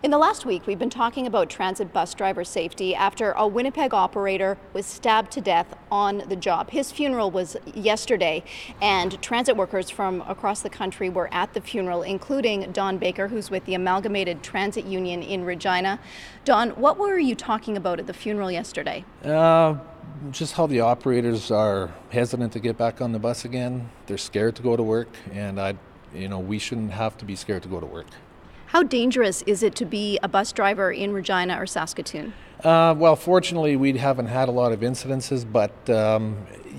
In the last week, we've been talking about transit bus driver safety after a Winnipeg operator was stabbed to death on the job. His funeral was yesterday, and transit workers from across the country were at the funeral, including Don Baker, who's with the Amalgamated Transit Union in Regina. Don, what were you talking about at the funeral yesterday? Just how the operators are hesitant to get back on the bus again. They're scared to go to work, and we shouldn't have to be scared to go to work. How dangerous is it to be a bus driver in Regina or Saskatoon? Well, fortunately, we haven't had a lot of incidences, but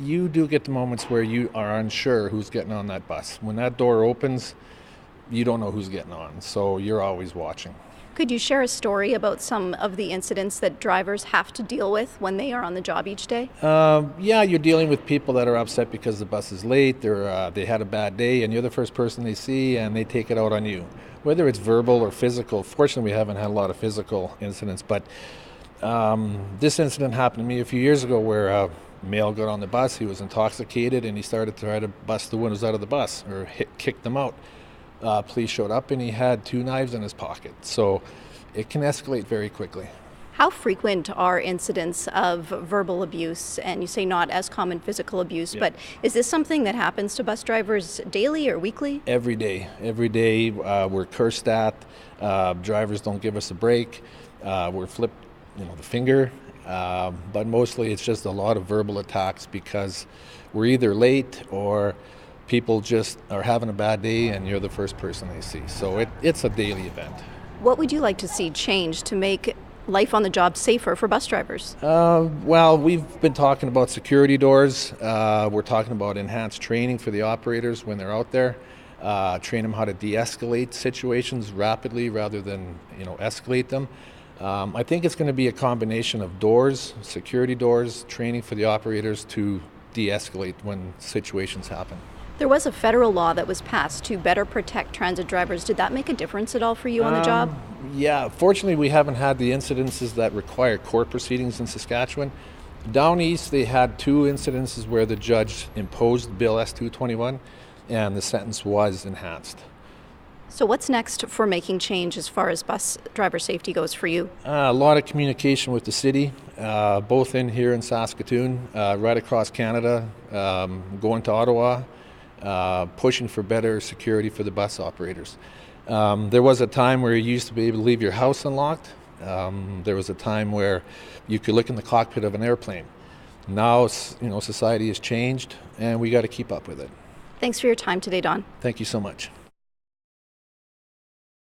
you do get the moments where you are unsure who's getting on that bus. When that door opens, you don't know who's getting on, so you're always watching. Could you share a story about some of the incidents that drivers have to deal with when they are on the job each day? Yeah, you're dealing with people that are upset because the bus is late, they had a bad day, and you're the first person they see, and they take it out on you. Whether it's verbal or physical. Fortunately, we haven't had a lot of physical incidents, but this incident happened to me a few years ago where a male got on the bus, he was intoxicated, and he started to try to bust the windows out of the bus, or kick them out. Police showed up and he had 2 knives in his pocket, so it can escalate very quickly. How frequent are incidents of verbal abuse? And you say not as common physical abuse, Yeah. but is this something that happens to bus drivers daily or weekly? Every day, we're cursed at. Drivers don't give us a break. We're flipped, the finger. But mostly it's just a lot of verbal attacks because we're either late or people just are having a bad day and you're the first person they see. So it's a daily event. What would you like to see change to make life on the job safer for bus drivers? Well, we've been talking about security doors. We're talking about enhanced training for the operators when they're out there. Train them how to de-escalate situations rapidly rather than escalate them. I think it's going to be a combination of doors, security doors, training for the operators to de-escalate when situations happen. There was a federal law that was passed to better protect transit drivers. Did that make a difference at all for you on the job? Yeah, fortunately we haven't had the incidences that require court proceedings in Saskatchewan. Down east they had 2 incidences where the judge imposed Bill S-221 and the sentence was enhanced. So what's next for making change as far as bus driver safety goes for you? A lot of communication with the city, both in here in Saskatoon, right across Canada, going to Ottawa, pushing for better security for the bus operators. There was a time where you used to be able to leave your house unlocked. There was a time where you could look in the cockpit of an airplane. Now, society has changed and we got to keep up with it. Thanks for your time today, Don. Thank you so much.